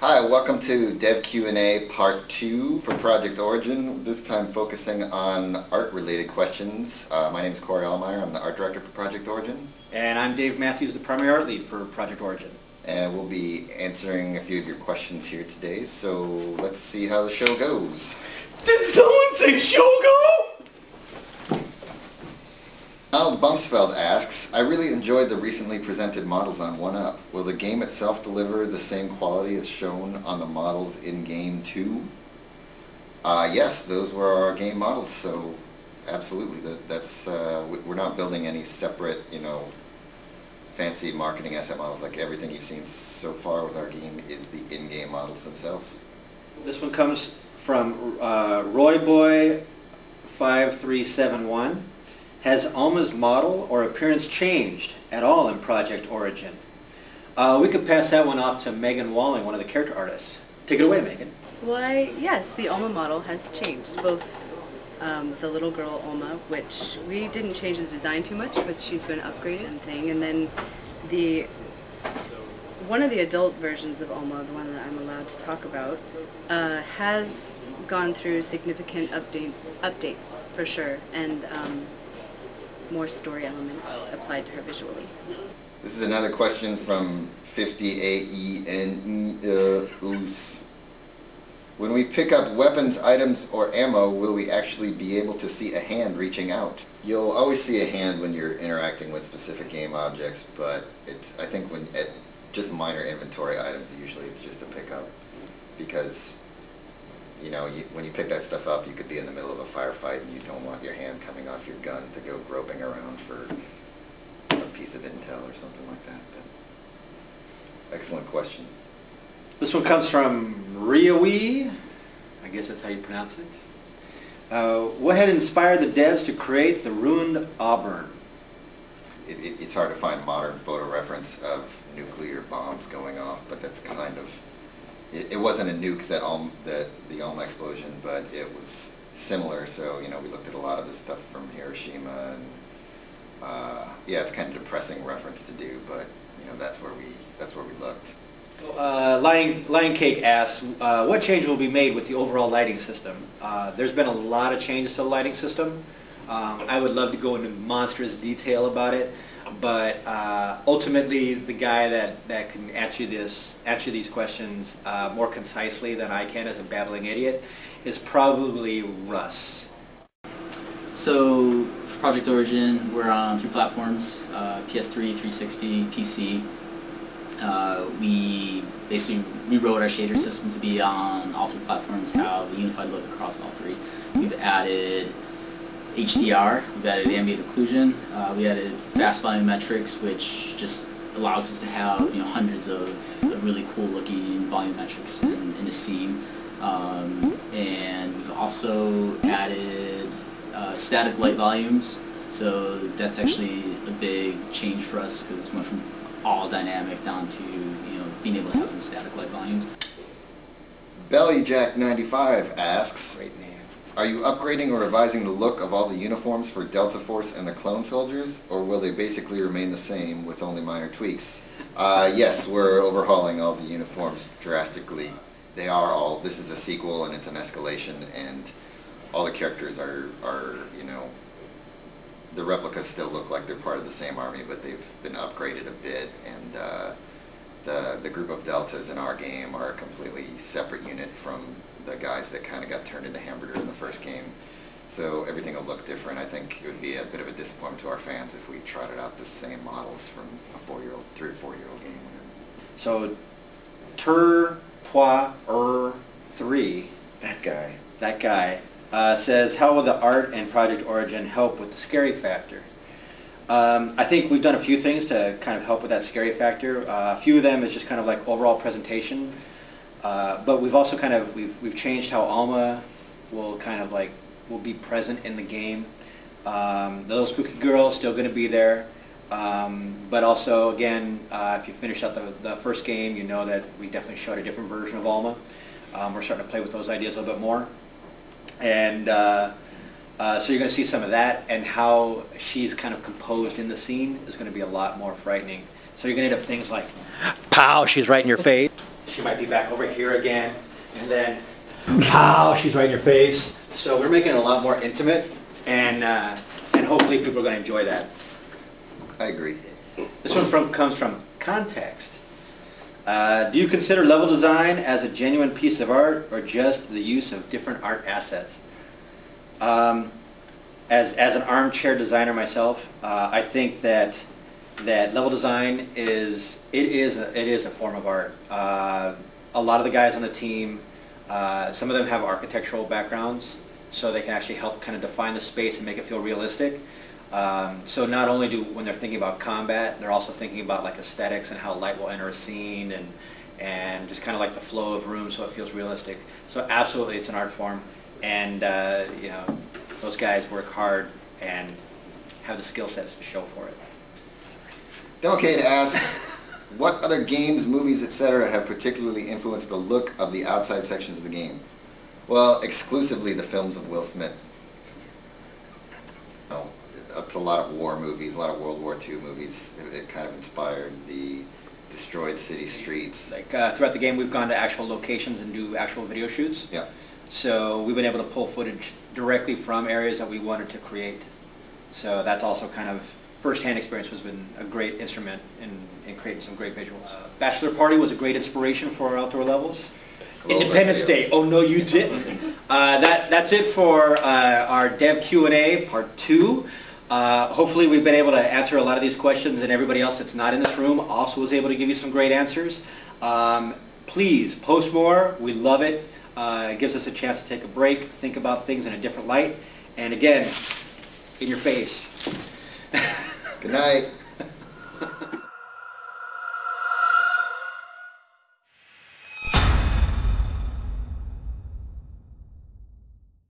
Hi, welcome to Dev Q&A Part 2 for Project Origin, this time focusing on art-related questions. My name is Corey Allmeyer, I'm the Art Director for Project Origin. And I'm Dave Matthews, the Primary Art Lead for Project Origin. And we'll be answering a few of your questions here today, so let's see how the show goes. Did someone say show go? Al Bumsfeld asks, I really enjoyed the recently presented models on 1UP. Will the game itself deliver the same quality as shown on the models in game 2? Yes, those were our game models, so absolutely. We're not building any separate, fancy marketing asset models. Like everything you've seen so far with our game is the in-game models themselves. This one comes from RoyBoy5371. Has Alma's model or appearance changed at all in Project Origin? We could pass that one off to Megan Walling, one of the character artists. Take it away, Megan. Why, yes, the Alma model has changed. Both the little girl Alma, which we didn't change the design too much, but she's been upgraded and thing, and then one of the adult versions of Alma, the one that I'm allowed to talk about, has gone through significant updates for sure, and more story elements applied to her visually. This is another question from 50AENEUS. When we pick up weapons, items, or ammo, will we actually be able to see a hand reaching out? You'll always see a hand when you're interacting with specific game objects, but I think at just minor inventory items, usually it's just a pickup. Because when you pick that stuff up, you could be in the middle of a firefight and you don't want your hand coming off your gun to go groping around for a piece of intel or something like that. But excellent question. This one comes from Riawi. I guess that's how you pronounce it. What had inspired the devs to create the ruined Auburn? It's hard to find modern photo reference of nuclear bombs going off, but that's kind of... It wasn't a nuke the Alma explosion, but it was similar. So we looked at a lot of the stuff from Hiroshima, and yeah, it's kind of depressing reference to do, but that's where we looked. Lion Cake asks, what change will be made with the overall lighting system? There's been a lot of changes to the lighting system. I would love to go into monstrous detail about it. But ultimately, the guy that can answer these questions more concisely than I can as a babbling idiot is probably Russ. So for Project Origin, we're on 3 platforms, PS3, 360, PC. We basically rewrote our shader system to be on all 3 platforms, have a unified look across all 3. We've added HDR, we've added ambient occlusion, we added fast volumetrics, which just allows us to have hundreds of really cool looking volumetrics in a scene. And we've also added static light volumes, so that's actually a big change for us because it went from all dynamic down to being able to have some static light volumes. Bellyjack95 asks, Great name. are you upgrading or revising the look of all the uniforms for Delta Force and the clone soldiers, or will they basically remain the same with only minor tweaks? Yes, we're overhauling all the uniforms drastically. This is a sequel and it's an escalation, and all the characters are the replicas still look like they're part of the same army, but they've been upgraded a bit, and the group of Deltas in our game are a completely separate unit from the guys that kind of got turned into hamburger in the first game. So everything will look different. I think it would be a bit of a disappointment to our fans if we trotted out the same models from a 3 or 4-year-old game. So, 3, that guy, says, how will the art and Project Origin help with the scary factor? I think we've done a few things to kind of help with that scary factor. A few of them is just kind of like overall presentation. But we've also we've changed how Alma will will be present in the game. The little spooky girl is still going to be there. But also, again, if you finish out the first game, you know that we definitely showed a different version of Alma. We're starting to play with those ideas a little bit more. And so you're going to see some of that, and how she's kind of composed in the scene is going to be a lot more frightening. So you're going to end up things like, pow, she's right in your face. she might be back over here again, and then, pow, she's right in your face. So we're making it a lot more intimate, and hopefully people are going to enjoy that. I agree. This one comes from Context. Do you consider level design as a genuine piece of art or just the use of different art assets? As an armchair designer myself, I think that level design is a form of art. A lot of the guys on the team, some of them have architectural backgrounds, so they can actually help kind of define the space and make it feel realistic. So not only when they're thinking about combat, they're also thinking about like aesthetics and how light will enter a scene and just kind of like the flow of room so it feels realistic. So absolutely it's an art form, and you know, those guys work hard and have the skill sets to show for it. Democade asks, what other games, movies, etc. have particularly influenced the look of the outside sections of the game? Well, exclusively the films of Will Smith. Oh, it's a lot of war movies, a lot of World War II movies. It kind of inspired the destroyed city streets. Like throughout the game, we've gone to actual locations and do actual video shoots. Yeah. So we've been able to pull footage directly from areas that we wanted to create. So that's also kind of first-hand experience has been a great instrument in creating some great visuals. Bachelor Party was a great inspiration for our outdoor levels. Independence Day. Oh no, you didn't. That's it for our Dev Q&A Part 2. Hopefully we've been able to answer a lot of these questions, and everybody else that's not in this room also was able to give you some great answers. Please post more. We love it. It gives us a chance to take a break, think about things in a different light, and again, in your face. Good night.